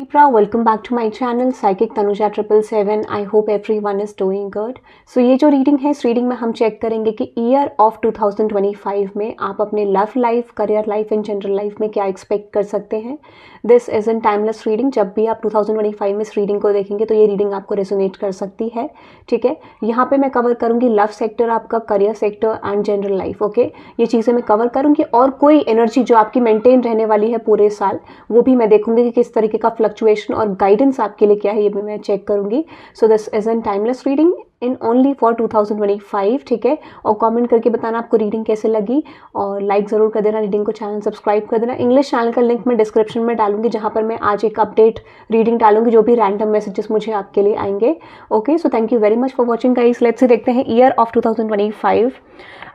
Libra, welcome back to my channel Psychic Tanuja 777. I hope everyone is doing good. So ये जो reading है, इस reading में हम चेक करेंगे कि ईयर ऑफ 2025 में आप अपने love life, career life and general life में क्या एक्सपेक्ट कर सकते हैं. This is an timeless reading. जब भी आप 2025 में इस रीडिंग को देखेंगे तो ये रीडिंग आपको रेजोनेट कर सकती है. ठीक है, यहाँ पे मैं कवर करूँगी लव सेक्टर, आपका career sector and general life. Okay, ये चीज़ें मैं कवर करूँगी और कोई एनर्जी जो आपकी मेंटेन रहने वाली है पूरे साल, वो भी मैं देखूंगी कि किस तरीके का फ्लक्चुएशन और गाइडेंस आपके लिए क्या है, ये भी मैं चेक करूंगी. सो this is an timeless reading in only for 2025. ठीक है, और कमेंट करके बताना आपको रीडिंग कैसे लगी और लाइक ज़रूर कर देना, रीडिंग को चैनल सब्सक्राइब कर देना. इंग्लिश चैनल का लिंक मैं डिस्क्रिप्शन में डालूंगी, जहां पर मैं आज एक अपडेट रीडिंग डालूंगी, जो भी रैंडम मैसेजेस मुझे आपके लिए आएंगे. Okay, so thank you very much for watching guys. Let's see देखते हैं ईयर ऑफ 2025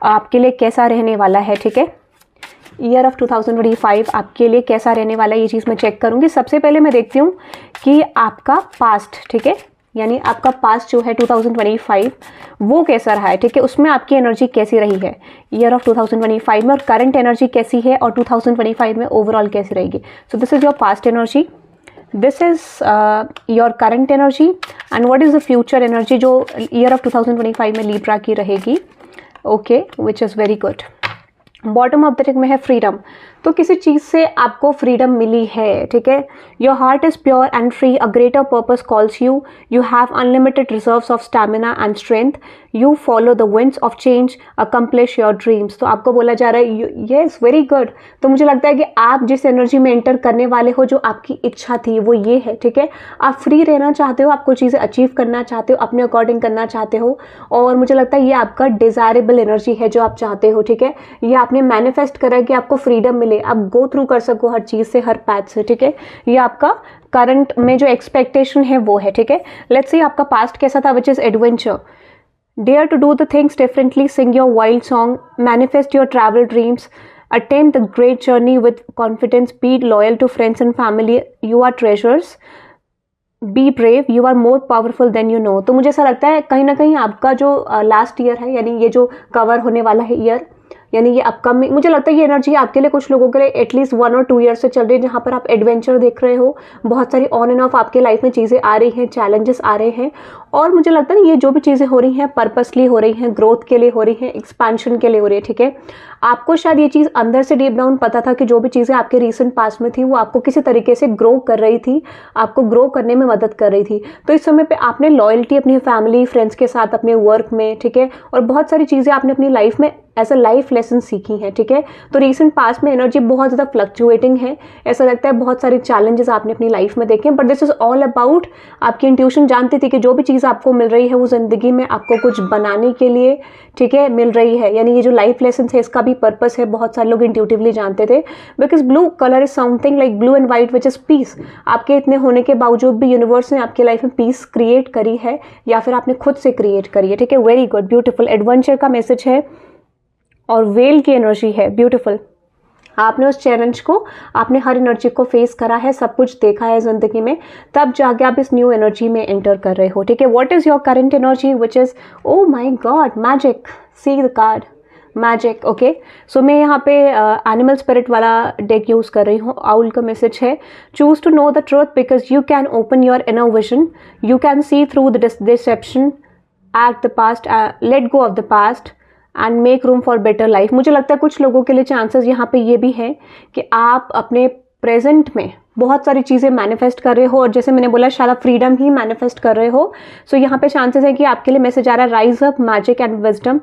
आपके लिए कैसा रहने वाला है. ठीक है, ईयर ऑफ 2025 आपके लिए कैसा रहने वाला है, ये चीज़ मैं चेक करूंगी. सबसे पहले मैं देखती हूँ कि आपका पास्ट, ठीक है, यानी आपका पास्ट जो है 2025 वो कैसा रहा है. ठीक है, उसमें आपकी एनर्जी कैसी रही है ईयर ऑफ 2025 में, और करंट एनर्जी कैसी है और 2025 में ओवरऑल कैसी रहेगी. सो this is your past energy, this is your current energy and what is the future energy जो ईयर ऑफ 2025 में लीब्रा की रहेगी. Okay, which is very good. Bottom of the deck में है फ्रीडम. तो किसी चीज़ से आपको फ्रीडम मिली है. ठीक है, your heart is pure and free, a greater purpose calls you, you have unlimited reserves of stamina and strength, you follow the winds of change, accomplish your dreams. तो आपको बोला जा रहा है येस, वेरी गुड. तो मुझे लगता है कि आप जिस एनर्जी में एंटर करने वाले हो, जो आपकी इच्छा थी वो ये है. ठीक है, आप फ्री रहना चाहते हो, आपको चीज़ें अचीव करना चाहते हो, अपने अकॉर्डिंग करना चाहते हो, और मुझे लगता है ये आपका डिजायरेबल एनर्जी है जो आप चाहते हो. ठीक है, ये आपने मैनिफेस्ट करा है कि आपको फ्रीडम मिले, आप गो थ्रू कर सको हर चीज़ से, हर पैथ से. ठीक है, ये आपका करंट में जो एक्सपेक्टेशन है वो है. ठीक है, लेट्स सी आपका पास्ट कैसा था, which is adventure. Dare to do the things differently, sing your wild song, manifest your travel dreams, attend the great journey with confidence, be loyal to friends and family, you are treasures, be brave, you are more powerful than you know. तो मुझे ऐसा लगता है कहीं ना कहीं आपका जो लास्ट ईयर है, यानी ये जो कवर होने वाला है ईयर, यानी ये अपकमिंग, मुझे लगता है ये एनर्जी आपके लिए, कुछ लोगों के लिए एटलीस्ट 1 और 2 ईयर से चल रही है, जहाँ पर आप एडवेंचर देख रहे हो, बहुत सारी ऑन एंड ऑफ आपके लाइफ में चीज़ें आ रही हैं, चैलेंजेस आ रहे हैं, और मुझे लगता है ये जो भी चीज़ें हो रही हैं पर्पसली हो रही हैं, ग्रोथ के लिए हो रही हैं, एक्सपेंशन के लिए हो रही है. ठीक है, आपको शायद ये चीज़ अंदर से डीप डाउन पता था कि जो भी चीज़ें आपके रिसेंट पास्ट में थी वो आपको किसी तरीके से ग्रो कर रही थी, आपको ग्रो करने में मदद कर रही थी. तो इस समय पे आपने लॉयल्टी अपनी फैमिली फ्रेंड्स के साथ, अपने वर्क में, ठीक है, और बहुत सारी चीज़ें आपने अपनी लाइफ में एज अ लाइफ लेसन सीखी है. ठीक है, तो रिसेंट पास्ट में एनर्जी बहुत ज़्यादा फ्लक्चुएटिंग है. ऐसा लगता है बहुत सारे चैलेंजेस आपने अपनी लाइफ में देखे, but this is all about, आपकी इंट्यूशन जानती थी कि जो भी चीज़ आपको मिल रही है वो ज़िंदगी में आपको कुछ बनाने के लिए, ठीक है, मिल रही है. यानी ये जो लाइफ लेसन है इसका भी पर्पस है, बहुत सारे लोग इंट्यूटिवली जानते थे, because blue colour is something like blue and white which is peace. आपके इतने होने के बावजूद भी यूनिवर्स ने आपकी लाइफ में पीस क्रिएट करी है, या फिर आपने खुद से क्रिएट करी है. ठीक है, वेरी गुड, ब्यूटीफुल. एडवेंचर का मैसेज है और वेल की एनर्जी है, ब्यूटीफुल. आपने उस चैलेंज को, आपने हर एनर्जी को फेस करा है, सब कुछ देखा है जिंदगी में, तब जाके आप इस न्यू एनर्जी में एंटर कर रहे हो. ठीक है, what is your current energy, which is, oh my god, magic. See the card, magic. Okay, so मैं यहाँ पे एनिमल स्पिरिट वाला डेक यूज कर रही हूँ. आउल का मैसेज है, choose to know the truth because you can open your inner vision, you can see through the deception, act the past, let go of the past and make room for better life. मुझे लगता है कुछ लोगों के लिए chances यहाँ पे ये भी हैं कि आप अपने प्रेजेंट में बहुत सारी चीज़ें मैनिफेस्ट कर रहे हो, और जैसे मैंने बोला शायद आप फ्रीडम ही मैनिफेस्ट कर रहे हो. सो यहाँ पे चांसेस है कि आपके लिए मैसेज आ रहा है, rise up, magic and wisdom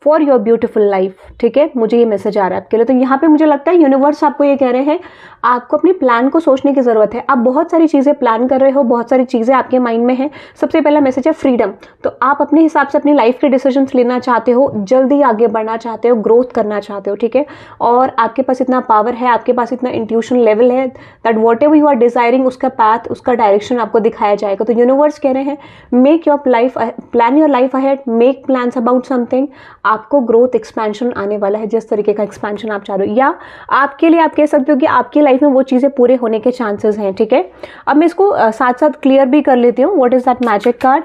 for your beautiful life. ठीक है, मुझे ये मैसेज आ रहा है आपके लिए. तो यहाँ पे मुझे लगता है यूनिवर्स आपको ये कह रहे हैं, आपको अपनी प्लान को सोचने की ज़रूरत है. आप बहुत सारी चीज़ें प्लान कर रहे हो, बहुत सारी चीज़ें आपके माइंड में हैं. सबसे पहला मैसेज है फ्रीडम. तो आप अपने हिसाब से अपनी लाइफ के डिसीजंस लेना चाहते हो, जल्दी आगे बढ़ना चाहते हो, ग्रोथ करना चाहते हो. ठीक है, और आपके पास इतना पावर है, आपके पास इतना इंट्यूशन लेवल है that whatever you are desiring, उसका पाथ, उसका डायरेक्शन आपको दिखाया जाएगा. तो यूनिवर्स कह रहे हैं, make your life, plan your life ahead, make plans about something. आपको ग्रोथ, एक्सपेंशन आने वाला है, जिस तरीके का एक्सपेंशन आप चाह रहे हो, या आपके लिए आप कह सकते हो कि आपकी लाइफ में वो चीज़ें पूरे होने के चांसेस हैं. ठीक है, अब मैं इसको साथ साथ क्लियर भी कर लेती हूँ. What is that magic card,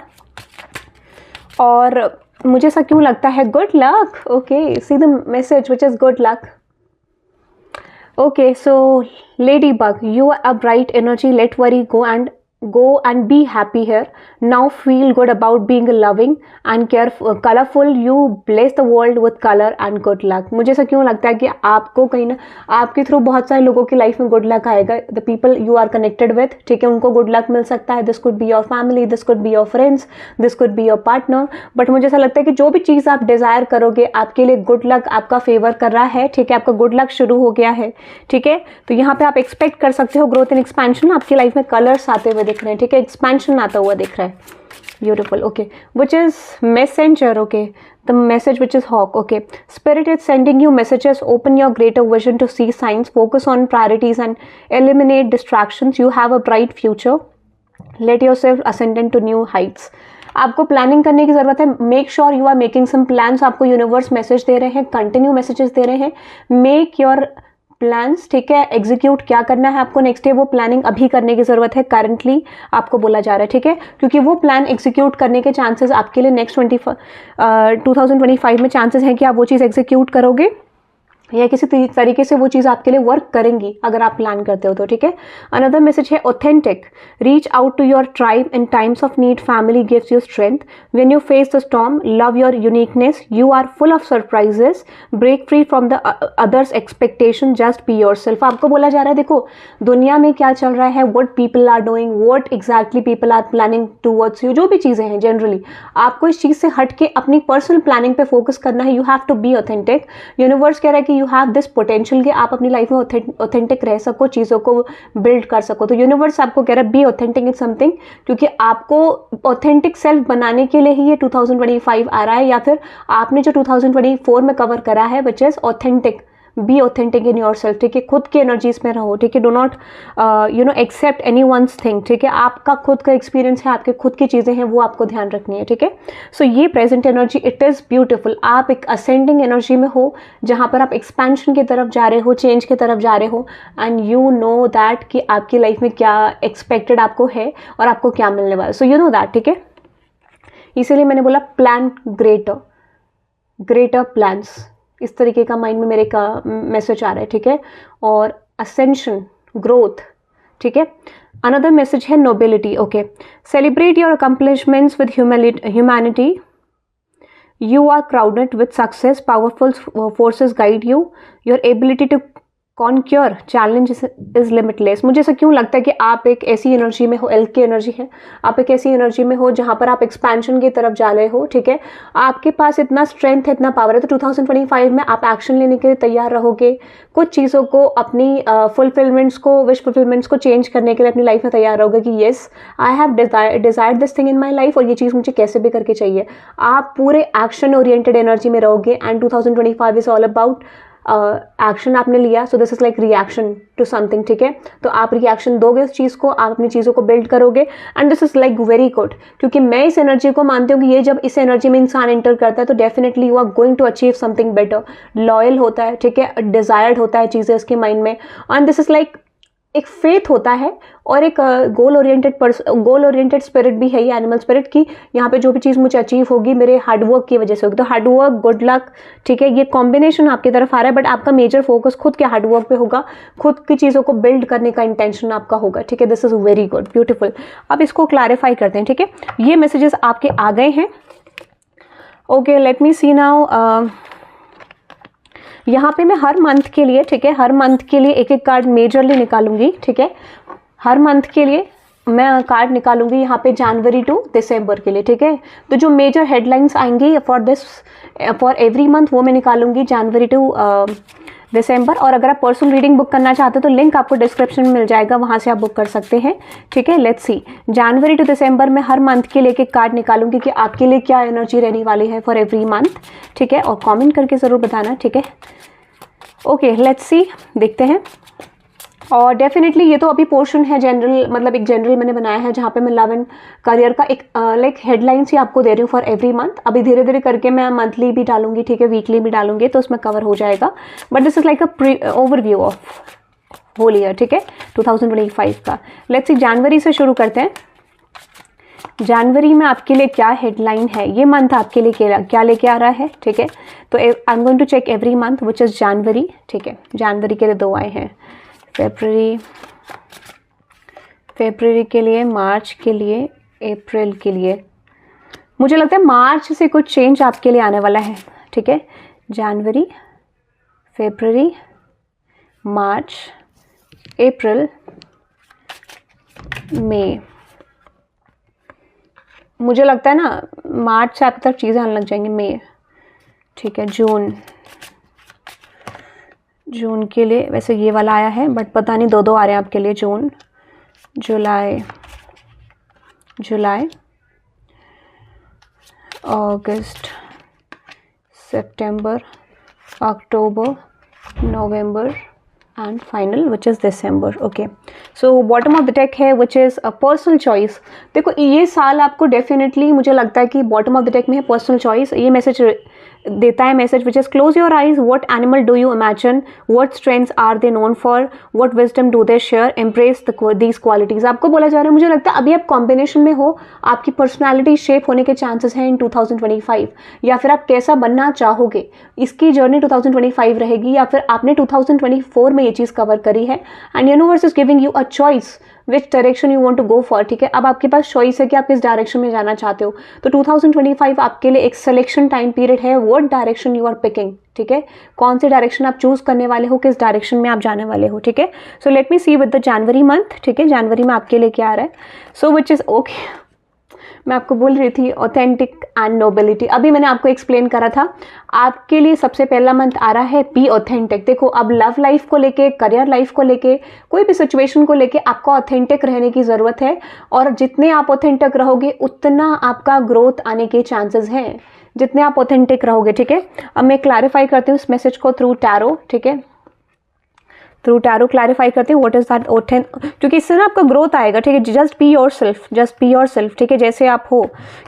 और मुझे ऐसा क्यों लगता है, good luck. Okay, see the message which is good luck. Okay, so Ladybug, you are a bright energy. Let worry go and be happy here. Now feel good about being loving and colorful. You bless the world with color and good luck. मुझे ऐसा क्यों लगता है कि आपको कहीं ना आपके थ्रू बहुत सारे लोगों की लाइफ में गुड लक आएगा. The people you are connected with, ठीक है, उनको गुड लक मिल सकता है. This could be your family, this could be your friends, this could be your partner. But मुझे ऐसा लगता है कि जो भी चीज़ आप डिजायर करोगे आपके लिए गुड लक आपका फेवर कर रहा है. ठीक है, आपका गुड लक शुरू हो गया है. ठीक है, तो यहाँ पे आप एक्सपेक्ट कर सकते हो ग्रोथ एंड एक्सपेंशन. आपकी लाइफ में कलर्स आते हुए दिख रहे हैं. ठीक है, एक्सपेंशन आता हुआ दिख रहा है. Beautiful. Okay, which is messenger. Okay, the message which is hawk. Okay, spirit is sending you messages. Open your greater vision to see signs. Focus on priorities and eliminate distractions. You have a bright future. Let yourself ascend into new heights. आपको planning करने की जरूरत है. Make sure you are making some plans. आपको universe message दे रहे हैं, continue messages दे रहे हैं. Make your plans. ठीक है, एग्जीक्यूट क्या करना है आपको नेक्स्ट डे, वो प्लानिंग अभी करने की जरूरत है. करंटली आपको बोला जा रहा है. ठीक है, क्योंकि वो प्लान एग्जीक्यूट करने के चांसेस आपके लिए नेक्स्ट 2025 में चांसेस हैं कि आप वो चीज़ एग्जीक्यूट करोगे या किसी तरीके से वो चीज़ आपके लिए वर्क करेंगी अगर आप प्लान करते हो तो. ठीक है, अनदर मैसेज है authentic. Reach out to your tribe in times of need. Family gives you strength when you face the storm. Love your uniqueness. You are full of surprises. Break free from the others expectation. Just be yourself. आपको बोला जा रहा है देखो दुनिया में क्या चल रहा है, what people are doing, what exactly people are planning towards you. जो भी चीज़ें हैं जनरली आपको इस चीज़ से हट के अपनी पर्सनल प्लानिंग पे फोकस करना है. You have to be authentic. Universe कह रहा है कि यू हैव दिस पोटेंशियल कि आप अपनी लाइफ में ऑथेंटिक रह सको, चीज़ों को बिल्ड कर सको. तो यूनिवर्स आपको कह रहा है बी ऑथेंटिक इन समथिंग, क्योंकि आपको ऑथेंटिक सेल्फ बनाने के लिए ही ये 2025 आ रहा है, या फिर आपने जो 2024 में कवर करा है which is authentic. Be authentic in yourself. ठीक है, खुद के एनर्जीज में रहो. ठीक है, do not accept anyone's thing. ठीक है, आपका खुद का एक्सपीरियंस है, आपके खुद की चीज़ें हैं, वो आपको ध्यान रखनी है. ठीक है, सो ये present energy it is beautiful. आप एक असेंडिंग एनर्जी में हो जहाँ पर आप एक्सपेंशन की तरफ जा रहे हो, चेंज की तरफ जा रहे हो, एंड यू नो दैट कि आपकी लाइफ में क्या एक्सपेक्टेड आपको है और आपको क्या मिलने वाला. So you know that. ठीक है, इसीलिए मैंने बोला प्लान ग्रेटर प्लान्स. इस तरीके का माइंड में मेरे का मैसेज आ रहा है. ठीक है, और असेंशन, ग्रोथ. ठीक है, अनदर मैसेज है nobility. Okay, celebrate your accomplishments with humanity. You are crowded with success. Powerful forces guide you. Your ability to conquer challenge is limitless. मुझे ऐसा क्यों लगता है कि आप एक ऐसी एनर्जी में हो, एल की एनर्जी है, आप एक ऐसी एनर्जी में हो जहाँ पर आप एक्सपेंशन की तरफ जा रहे हो. ठीक है, आपके पास इतना स्ट्रेंथ है, इतना पावर है. तो 2025 में आप एक्शन लेने के लिए तैयार रहोगे. कुछ चीज़ों को अपनी फुलफिलमेंट्स को, विश फुलफिलमेंट्स को चेंज करने के लिए अपनी लाइफ में तैयार रहोगे कि yes I have desired this thing in my life और ये चीज़ मुझे कैसे भी करके चाहिए. आप पूरे एक्शन ओरिएंटेड एनर्जी में रहोगे. And 2025 is all about action. आपने लिया, so this is like reaction to something. ठीक है, तो आप रिएक्शन दोगे उस चीज़ को, आप अपनी चीज़ों को बिल्ड करोगे. And this is like very good, क्योंकि मैं इस एनर्जी को मानती हूँ कि ये जब इस एनर्जी में इंसान एंटर करता है तो definitely you are going to achieve something better. Loyal होता है. ठीक है, डिजायर्ड होता है चीज़ें उसके माइंड में. एंड दिस इज लाइक एक फेथ होता है और एक गोल ओरिएंटेड स्पिरिट भी है ये एनिमल स्पिरिट की. यहाँ पे जो भी चीज़ मुझे अचीव होगी मेरे हार्डवर्क की वजह से होगी. तो हार्डवर्क, गुड लक. ठीक है, ये कॉम्बिनेशन आपकी तरफ आ रहा है, बट आपका मेजर फोकस खुद के हार्डवर्क पे होगा, खुद की चीज़ों को बिल्ड करने का इंटेंशन आपका होगा. ठीक है, this is very good, beautiful. अब इसको क्लैरिफाई करते हैं. ठीक है, ये मैसेजेस आपके आ गए हैं. ओके, लेट मी सी नाउ. यहाँ पे मैं हर मंथ के लिए, ठीक है, हर मंथ के लिए एक एक कार्ड मेजरली निकालूंगी. ठीक है, हर मंथ के लिए मैं कार्ड निकालूंगी यहाँ पे जनवरी टू दिसंबर के लिए. ठीक है, तो जो मेजर हेडलाइंस आएंगी फॉर एवरी मंथ वो मैं निकालूंगी जनवरी टू दिसंबर. और अगर आप पर्सनल रीडिंग बुक करना चाहते हो तो लिंक आपको डिस्क्रिप्शन में मिल जाएगा, वहाँ से आप बुक कर सकते हैं. ठीक है, लेट्स सी. जनवरी टू दिसंबर में हर मंथ के लिए एक कार्ड निकालूंगी कि आपके लिए क्या एनर्जी रहने वाली है फॉर एवरी मंथ. ठीक है, और कमेंट करके ज़रूर बताना. ठीक है, ओके, लेट्स सी, देखते हैं. और डेफिनेटली ये तो अभी पोर्शन है जनरल, मतलब एक जनरल मैंने बनाया है जहाँ पे मैं लव एंड करियर का एक लाइक हेडलाइंस ही आपको दे रही हूँ फॉर एवरी मंथ. अभी धीरे धीरे करके मैं मंथली भी डालूंगी. ठीक है, वीकली भी डालूंगी, तो उसमें कवर हो जाएगा. But this is like a overview of whole year. ठीक है, 2025 का. लेट्स सी, जनवरी से शुरू करते हैं. जनवरी में आपके लिए क्या हेडलाइन है, ये मंथ आपके लिए क्या लेके आ रहा है, ठीक है। तो I am going to check every month which is January, ठीक है। जनवरी के लिए 2 आए हैं, फेब्रुअरी के लिए, मार्च के लिए, अप्रैल के लिए। मुझे लगता है मार्च से कुछ चेंज आपके लिए आने वाला है, ठीक है। जनवरी, फेब्रुअरी, मार्च, अप्रैल, मई। मुझे लगता है ना मार्च से आपकी तरफ चीज़ें आने लग जाएंगी। मई, ठीक है। जून के लिए वैसे ये वाला आया है, बट पता नहीं 2 आ रहे हैं आपके लिए। जून, जुलाई, अगस्त, सितंबर, अक्टूबर, नवंबर and final which is December. Okay, so bottom of the deck है which is a personal choice. देखो ये साल आपको डेफिनेटली मुझे लगता है कि बॉटम ऑफ द डेक में है पर्सनल चॉइस। ये मैसेज देता है, message which is close your eyes, what animal do you imagine, what strengths are they known for, what wisdom do they share, embrace these qualities. आपको बोला जा रहा है, मुझे लगता है अभी आप कॉम्बिनेशन में हो, आपकी पर्सनैलिटी शेप होने के चांसेस हैं इन 2025, या फिर आप कैसा बनना चाहोगे इसकी जर्नी 2025 रहेगी, या फिर आपने 2024 में ये चीज़ कवर करी है and universe is giving you a choice which direction you want to go for, ठीक है। अब आपके पास चॉइस है कि आप किस डायरेक्शन में जाना चाहते हो। तो 2025 आपके लिए एक सिलेक्शन टाइम पीरियड है, what direction you are picking, ठीक है। कौन सी डायरेक्शन आप चूज करने वाले हो, किस डायरेक्शन में आप जाने वाले हो, ठीक है। So let me see with the January month, ठीक है। जनवरी में आपके लिए क्या आ रहा है, सो विच इज ओके। मैं आपको बोल रही थी ऑथेंटिक एंड नोबिलिटी, अभी मैंने आपको एक्सप्लेन करा था। आपके लिए सबसे पहला मंथ आ रहा है बी ऑथेंटिक। देखो अब लव लाइफ को लेके, करियर लाइफ को लेके, कोई भी सिचुएशन को लेके आपको ऑथेंटिक रहने की ज़रूरत है, और जितने आप ऑथेंटिक रहोगे उतना आपका ग्रोथ आने के चांसेस हैं, जितने आप ऑथेंटिक रहोगे, ठीक है। अब मैं क्लैरिफाई करती हूँ इस मैसेज को थ्रू टैरो, ठीक है। थ्रू टैरो क्लैरिफाई करते हैं व्हाट इज दैट ऑथेंट, क्योंकि इससे ना आपका ग्रोथ आएगा, ठीक है। जस्ट बी योर सेल्फ, ठीक है, जैसे आप हो,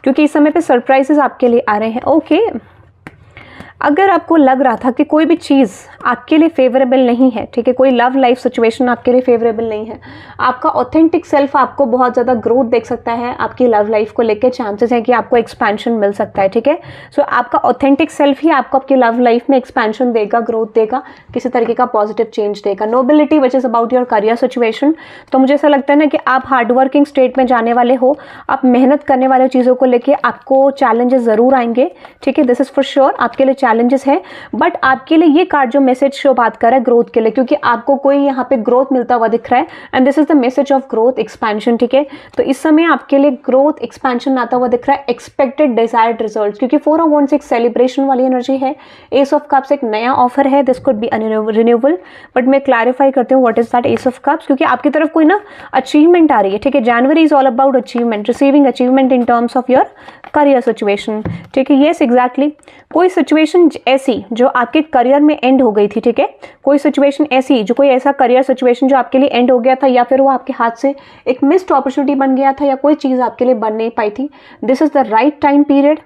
क्योंकि इस समय पे सरप्राइजेस आपके लिए आ रहे हैं। ओके, अगर आपको लग रहा था कि कोई भी चीज़ आपके लिए फेवरेबल नहीं है, ठीक है, कोई लव लाइफ सिचुएशन आपके लिए फेवरेबल नहीं है, आपका ऑथेंटिक सेल्फ आपको बहुत ज़्यादा ग्रोथ देख सकता है, आपकी लव लाइफ को लेकर चांसेस हैं कि आपको एक्सपेंशन मिल सकता है, ठीक है। सो आपका ऑथेंटिक सेल्फ ही आपको आपकी लव लाइफ में एक्सपेंशन देगा, ग्रोथ देगा, किसी तरीके का पॉजिटिव चेंज देगा। Nobility which is about your career situation, तो मुझे ऐसा लगता है ना कि आप हार्डवर्किंग स्टेट में जाने वाले हो, आप मेहनत करने वाले चीज़ों को लेकर आपको चैलेंजेस ज़रूर आएंगे, ठीक है। दिस इज़ फॉर श्योर आपके लिए चैलेंजेस है, बट आपके लिए ये कार्ड जो मैसेज शो बात कर रहा है ग्रोथ के लिए, क्योंकि आपको कोई यहाँ पे ग्रोथ मिलता हुआ दिख रहा है and this is the message of growth expansion, ठीक है। तो इस समय आपके लिए ग्रोथ एक्सपेंशन आता हुआ दिख रहा है, एक्सपेक्टेड डिजायर्ड रिजल्ट्स, क्योंकि 4 ऑफ वांड्स एक सेलिब्रेशन वाली एनर्जी है, एस ऑफ कप्स एक नया ऑफर है, this could B renewal, but मैं क्लैरिफाई करती हूँ what is that S of cups, क्योंकि आपकी तरफ कोई ना अचीवमेंट आ रही है, ठीक है। जनवरी is all about achievement, receiving achievement in terms of your career situation, ठीक है। येस एग्जैक्टली, कोई सिचुएशन ऐसी जो आपके करियर में एंड हो गई थी, ठीक है, कोई सिचुएशन ऐसी जो कोई ऐसा करियर सिचुएशन जो आपके लिए एंड हो गया था, या फिर वो आपके हाथ से एक मिस्ड अपॉर्चुनिटी बन गया था, या कोई चीज़ आपके लिए बन नहीं पाई थी, this is the right time period.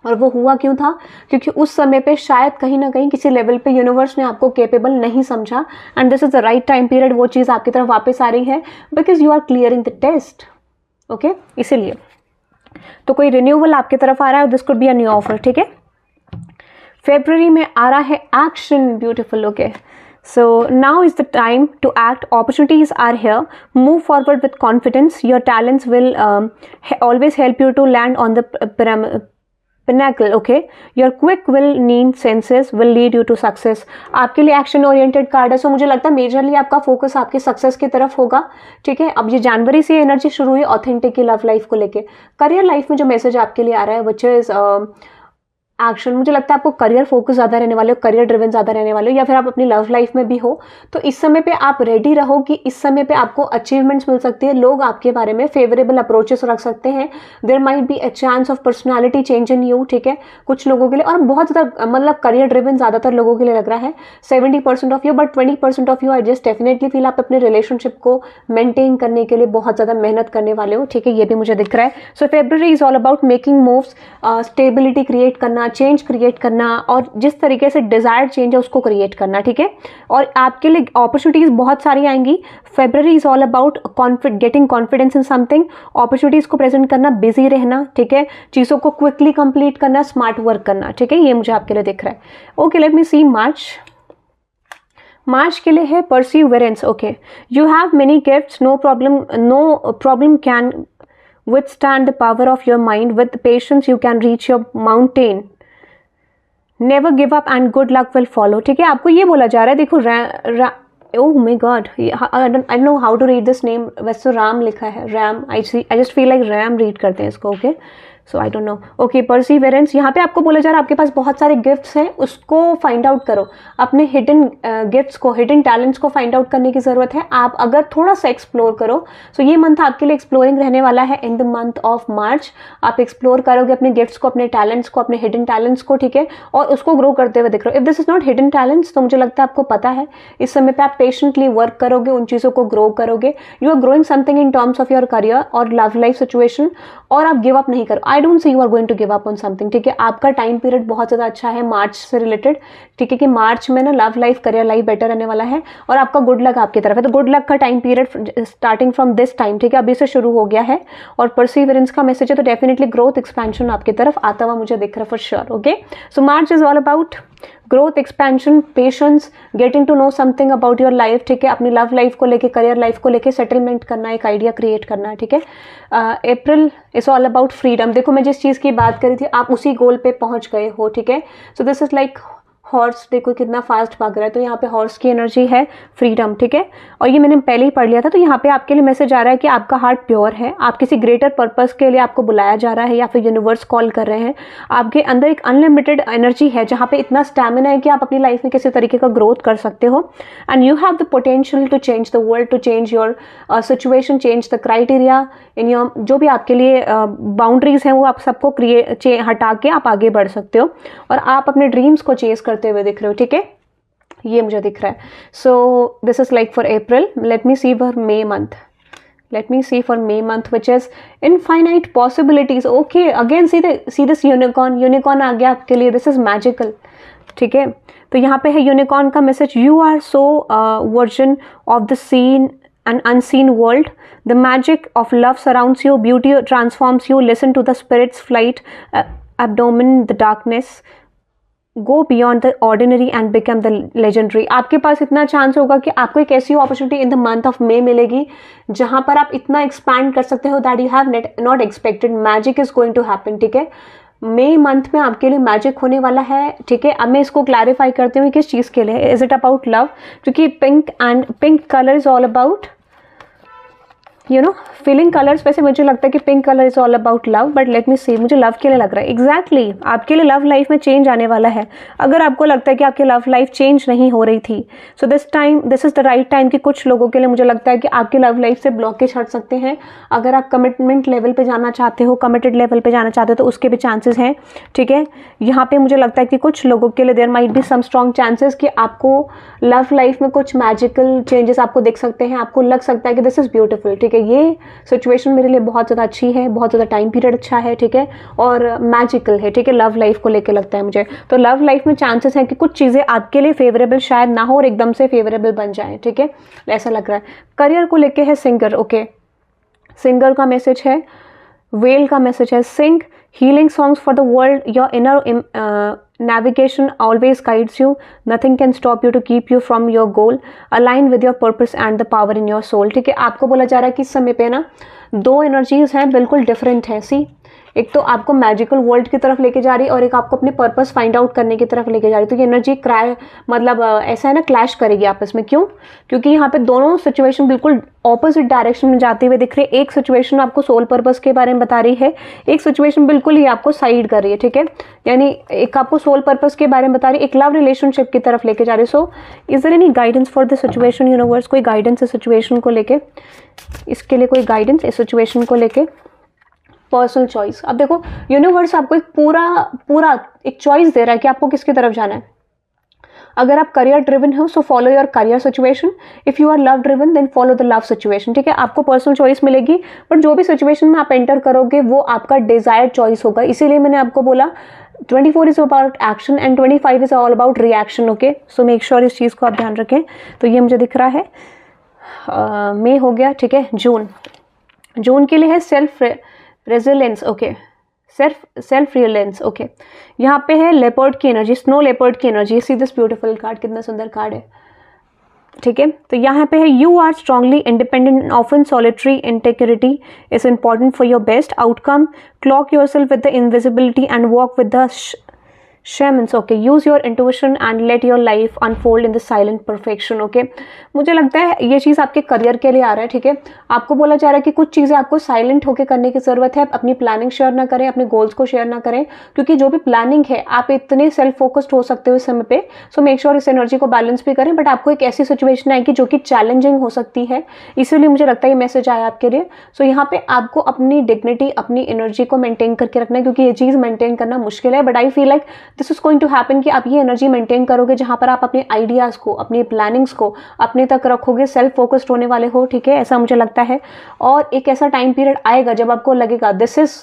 और वो हुआ क्यों था, क्योंकि उस समय पे शायद कहीं ना कहीं किसी लेवल पे यूनिवर्स ने आपको केपेबल नहीं समझा, and this is the right time period, वो चीज़ आपकी तरफ वापस आ रही है because you are clearing the test, okay. इसीलिए तो कोई रिन्यूअल आपकी तरफ आ रहा है, this could be a new offer, ठीक है। फेब्रुअरी में आ रहा है action, beautiful, okay. So now is the time to act, opportunities are here, move forward with confidence, your talents will always help you to land on the pinnacle, okay. Your quick will need senses will lead you to success. आपके लिए action oriented card है, सो मुझे लगता है majorly आपका focus आपके success की तरफ होगा, ठीक है। अब ये जनवरी से एनर्जी शुरू हुई ऑथेंटिक की लव लाइफ को लेके। करियर लाइफ में जो मैसेज आपके लिए आ रहा है विच इज एक्शन, मुझे लगता है आपको करियर फोकस ज़्यादा रहने वाले हो, करियर ड्रिवन ज़्यादा रहने वाले हो, या फिर आप अपनी लव लाइफ में भी हो, तो इस समय पे आप रेडी रहो कि इस समय पे आपको अचीवमेंट्स मिल सकती है, लोग आपके बारे में फेवरेबल अप्रोचेस रख सकते हैं, there might be a chance of personality change in you, ठीक है, कुछ लोगों के लिए। और बहुत ज़्यादा मतलब करियर ड्रिवन ज़्यादातर लोगों के लिए लग रहा है, 70% of you, but 20% of you I just definitely feel आप अपने रिलेशनशिप को मेंटेन करने के लिए बहुत ज़्यादा मेहनत करने वाले हो, ठीक है, ये भी मुझे दिख रहा है। So February is all about making moves, stability create करना, करना, चेंज क्रिएट करना, और जिस तरीके से डिजायर्ड चेंज है उसको क्रिएट करना, ठीक है। और आपके लिए अपॉर्चुनिटीज बहुत सारी आएंगी। February is all about getting confidence in something, opportunities को प्रेजेंट करना, बिजी रहना, ठीक है, चीज़ों को क्विकली कंप्लीट करना, स्मार्ट वर्क करना, ठीक है, ये मुझे आपके लिए दिख रहा है। ओके, लेट मी सी मार्च के लिए है perseverance. Okay, you have many gifts, no problem can withstand the power of your mind. With patience you can reach your mountain. Never give up and good luck will follow. ठीक है, आपको ये बोला जा रहा है, देखो oh my god, I don't know how to read this name. वैसे तो राम लिखा है, RAM, I just feel like RAM read करते हैं इसको। Okay, so I don't know. Okay, perseverance, यहाँ पे आपको बोला जा रहा है आपके पास बहुत सारे गिफ्ट्स हैं, उसको फाइंड आउट करो। अपने हिडन गिफ्ट्स को, हिडन टैलेंट्स को फाइंड आउट करने की ज़रूरत है। आप अगर थोड़ा सा एक्सप्लोर करो, सो ये मंथ आपके लिए एक्सप्लोरिंग रहने वाला है। इन द मंथ ऑफ मार्च आप एक्सप्लोर करोगे अपने गिफ्ट्स को, अपने टैलेंट्स को, अपने हिडन टैलेंट्स को, ठीक है, और उसको ग्रो करते हुए दिख रहे हो। If this is not hidden talents, तो मुझे लगता है आपको पता है, इस समय पे आप पेशेंटली वर्क करोगे, उन चीज़ों को ग्रो करोगे। You are growing something in terms of your career और लव लाइफ सिचुएशन, और आप गिव अप नहीं करो। I don't see you are going to give up on something, ठीक है। आपका टाइम पीरियड बहुत ज़्यादा अच्छा है मार्च से रिलेटेड, ठीक है, कि मार्च में ना love life, career life better रहने वाला है, और आपका गुड लक आपकी तरफ है। तो गुड लक का time period starting from this time, ठीक है, अभी से शुरू हो गया है। और परसिवरेंस का मैसेज है, तो डेफिनेटली ग्रोथ एक्सपेंशन आपकी तरफ आता हुआ मुझे दिख रहा है for sure. Okay, so March is all about growth, expansion, patience, getting to know something about your life, ठीक है, अपनी लव लाइफ को लेके, करियर लाइफ को लेके सेटलमेंट करना, एक आइडिया क्रिएट करना, ठीक है। April is all about freedom. देखो, मैं जिस चीज़ की बात करी थी, आप उसी गोल पे पहुंच गए हो, ठीक है। So this is like horse, देखो कितना फास्ट भाग रहा है, तो यहाँ पे हॉर्स की एनर्जी है फ्रीडम, ठीक है। और ये मैंने पहले ही पढ़ लिया था, तो यहाँ पे आपके लिए मैसेज आ रहा है कि आपका हार्ट प्योर है, आप किसी ग्रेटर पर्पस के लिए आपको बुलाया जा रहा है, या फिर यूनिवर्स कॉल कर रहे हैं। आपके अंदर एक अनलिमिटेड एनर्जी है, जहाँ पे इतना स्टैमिना है कि आप अपनी लाइफ में किसी तरीके का ग्रोथ कर सकते हो। And you have the potential to change the world, to change your situation, change the criteria in your, जो भी आपके लिए बाउंड्रीज हैं, वो आप सबको हटा के आप आगे बढ़ सकते हो, और आप अपने ड्रीम्स को चेज करते हुए दिख रहे हो, ठीक है, ये मुझे दिख रहा है। So this is like for April. Let me see for May month, which is infinite possibilities. Okay, again see this unicorn आ गया आपके लिए, this is magical, ठीक है। तो यहाँ पे है यूनिकॉर्न का message, you are sovereign of the seen an unseen world. The magic of love surrounds you, beauty transforms you. Listen to the spirit's flight, abandon the darkness, go beyond the ordinary and become the legendary. आपके पास इतना chance होगा कि आपको एक ऐसी opportunity in the month of May मिलेगी जहां पर आप इतना एक्सपैंड कर सकते हो that you have not expected. Magic is going to happen, ठीक है। मई मंथ में आपके लिए मैजिक होने वाला है, ठीक है। अब मैं इसको क्लैरिफाई करती हूँ किस चीज़ के लिए। Is it about love? क्योंकि pink colour is all about feeling colours. वैसे मुझे लगता है कि pink colour is all about love, but let me see, मुझे लव के लिए लग रहा है एग्जैक्टली आपके लिए लव लाइफ में चेंज आने वाला है। अगर आपको लगता है कि आपकी लव लाइफ चेंज नहीं हो रही थी, सो this is the right time कि कुछ लोगों के लिए मुझे लगता है कि आपकी लव लाइफ से ब्लॉकेज हट सकते हैं। अगर आप कमिटमेंट लेवल पे जाना चाहते हो, कमिटेड लेवल पे जाना चाहते हो, तो उसके भी चांसेस हैं, ठीक है। यहाँ पे मुझे लगता है कि कुछ लोगों के लिए there might be some strong chances कि आपको लव लाइफ में कुछ मैजिकल चेंजेस आपको दिख सकते हैं। आपको लग सकता है कि दिस इज ब्यूटीफुल, ठीक है, ये सिचुएशन मेरे लिए बहुत ज़्यादा अच्छी है, बहुत ज़्यादा टाइम पीरियड अच्छा है, ठीक है, और मैजिकल है, ठीक है, लव लाइफ को लेके लगता है मुझे। तो लव लाइफ में चांसेस हैं कि कुछ चीज़ें आपके लिए फेवरेबल शायद ना हो और एकदम से फेवरेबल बन जाए, ठीक है, ऐसा लग रहा है। करियर को लेके है सिंगर। ओके, सिंगर का मैसेज है, वेल का मैसेज है, सिंग healing songs for the world. Your inner navigation always guides you. Nothing can stop you to keep you from your goal. Align with your purpose and the power in your soul. ठीक है, आपको बोला जा रहा है कि इस समय पे ना दो एनर्जीज हैं, बिल्कुल डिफरेंट है। सी, एक तो आपको मैजिकल वर्ल्ड की तरफ लेके जा रही है और एक आपको अपने पर्पस फाइंड आउट करने की तरफ लेके जा रही है। तो ये एनर्जी ऐसा है ना, क्लैश करेगी आपस में। क्यों? क्योंकि यहाँ पे दोनों सिचुएशन बिल्कुल ऑपोजिट डायरेक्शन में जाते हुए दिख रही है। एक सिचुएशन आपको सोल पर्पस के बारे में बता रही है, एक सिचुएशन बिल्कुल ही आपको साइड कर रही है, ठीक है। यानी एक आपको सोल पर्पस के बारे में बता रही है, एक लव रिलेशनशिप की तरफ लेके जा रही है। So is there any guidance for the situation universe? कोई गाइडेंस है सिचुएशन को लेके? इसके लिए कोई गाइडेंस इस सिचुएशन को लेके? Personal choice. अब देखो, यूनिवर्स आपको एक पूरा एक चॉइस दे रहा है कि आपको किसकी तरफ जाना है। अगर आप करियर ड्रिवन हो, so follow your career situation. If you are love driven, then follow the love situation, ठीक है। आपको पर्सनल चॉइस मिलेगी, बट जो भी सिचुएशन में आप एंटर करोगे वो आपका डिजायर्ड चॉइस होगा। इसीलिए मैंने आपको बोला 24 is about action and 25 is all about reaction. Okay, so make sure इस चीज़ को आप ध्यान रखें। तो ये मुझे दिख रहा है मई हो गया, ठीक है। जून के लिए है self resilience. Okay, self reliance. Okay, यहाँ पे है लेपर्ड की एनर्जी, स्नो लेपर्ड की energy. See this beautiful card, कितना सुंदर कार्ड है, ठीक है। तो यहाँ पे है you are strongly independent and often solitary integrity is important for your best outcome, cloak yourself with the invisibility and walk with the Shamans, okay, use your intuition and let your life unfold in the silent perfection, okay। मुझे लगता है ये चीज़ आपके career के लिए आ रहा है, ठीक है। आपको बोला जा रहा है कि कुछ चीज़ें आपको साइलेंट होकर करने की ज़रूरत है। अपनी प्लानिंग शेयर ना करें, अपने गोल्स को शेयर ना करें, क्योंकि जो भी प्लानिंग है आप इतने सेल्फ फोकस्ड हो सकते हो इस समय पे। सो मेक श्योर इस एनर्जी को बैलेंस भी करें, बट आपको एक ऐसी सिचुएशन आएगी जो कि चैलेंजिंग हो सकती है, इसीलिए मुझे लगता है ये मैसेज आया आपके लिए। सो यहाँ पे आपको अपनी डिग्निटी, अपनी एनर्जी को मेंटेन करके रखना है, क्योंकि ये चीज़ मेंटेन करना मुश्किल है, but I feel like this is going to happen कि आप ये एनर्जी मेंटेन करोगे जहां पर आप अपने आइडियाज़ को, अपनी प्लानिंग्स को अपने तक रखोगे, सेल्फ फोकस्ड होने वाले हो, ठीक है, ऐसा मुझे लगता है। और एक ऐसा टाइम पीरियड आएगा जब आपको लगेगा दिस इज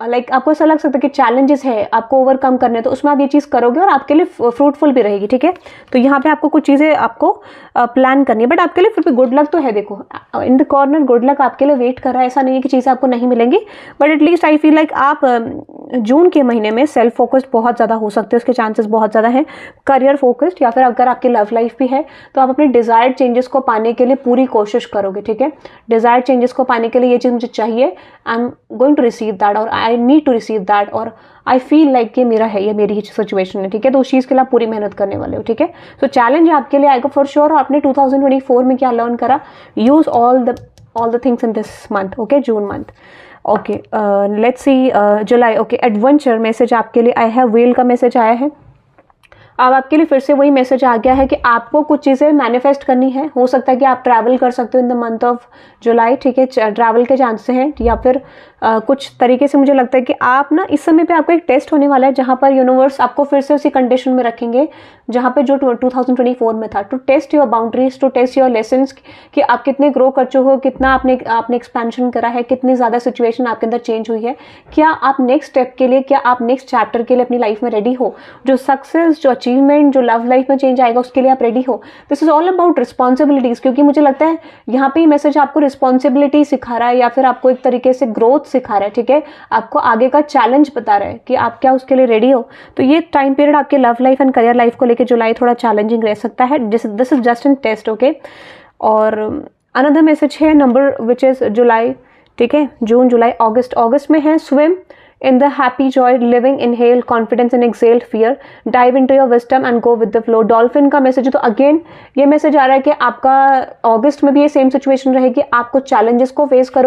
लाइक आपको ऐसा लग सकता है कि चैलेंजेस है आपको ओवरकम करने, तो उसमें आप ये चीज़ करोगे और आपके लिए फ्रूटफुल भी रहेगी, ठीक है। तो यहाँ पे आपको कुछ चीज़ें आपको प्लान करनी है, बट आपके लिए फिर भी गुड लक तो है। देखो in the corner good luck आपके लिए वेट कर रहा है, ऐसा नहीं है कि चीज़ें आपको नहीं मिलेंगी, but at least I feel like आप जून के महीने में सेल्फ फोकस्ड बहुत ज़्यादा हो सकते हैं, उसके चांसेस बहुत ज़्यादा हैं। करियर फोकस्ड या फिर अगर आपकी लव लाइफ भी है तो आप अपने डिज़ायर्ड चेंजेस को पाने के लिए पूरी कोशिश करोगे, ठीक है। डिज़ायर्ड चेंजेस को पाने के लिए ये चीज़ मुझे चाहिए, I am going to receive that और I need to receive that, और आई फील लाइक ये मेरा है, ये मेरी सिचुएशन है, ठीक है। तो उस चीज़ के लिए आप पूरी मेहनत करने वाले हो, ठीक है। सो चैलेंज आपके लिए आएगा फॉर श्योर। और आपने 2024 में क्या लर्न करा, use all the things in this month, okay, June month. Okay, let's see July. Okay, adventure message आपके लिए आई हैव व्हील का मैसेज आया है। अब आपके लिए फिर से वही मैसेज आ गया है कि आपको कुछ चीज़ें मैनिफेस्ट करनी है। हो सकता है कि आप ट्रैवल कर सकते हो इन द मंथ ऑफ जुलाई, ठीक है, ट्रैवल के चांसेस हैं, या फिर कुछ तरीके से मुझे लगता है कि आप ना इस समय पे आपको एक टेस्ट होने वाला है जहाँ पर यूनिवर्स आपको फिर से उसी कंडीशन में रखेंगे जहाँ पे जो 2024 में था, to test your boundaries, to test your lessons, कि आप कितने ग्रो कर चुके हो, कितना आपने एक्सपेंशन करा है, कितनी ज़्यादा सिचुएशन आपके अंदर चेंज हुई है, क्या आप नेक्स्ट स्टेप के लिए, क्या आप नेक्स्ट चैप्टर के लिए अपनी लाइफ में रेडी हो, जो सक्सेस, जो अचीवमेंट, जो लव लाइफ में चेंज आएगा उसके लिए आप रेडी हो। This is all about responsibilities, क्योंकि मुझे लगता है यहाँ पे मैसेज आपको रिस्पॉन्सिबिलिटी सिखा रहा है या फिर आपको एक तरीके से ग्रोथ सिखा रहा है, ठीक है। आपको आगे का चैलेंज बता रहा है कि आप क्या उसके लिए रेडी हो। तो ये टाइम पीरियड आपके love life and career life को लेकर जुलाई थोड़ा चैलेंजिंग रह सकता है। This is just in test, okay. और अनदर मैसेज है नंबर विच इज जुलाई, ठीक है, जून, जुलाई, अगस्त में है swim in the happy joy living, inhale confidence and exhale fear, dive into your wisdom and go with the flow। Dolphin का मैसेज है, तो अगेन ये मैसेज आ रहा है कि आपका अगस्त में भी ये सेम सिचुएशन रहेगी, आपको चैलेंजेस को फेस करो।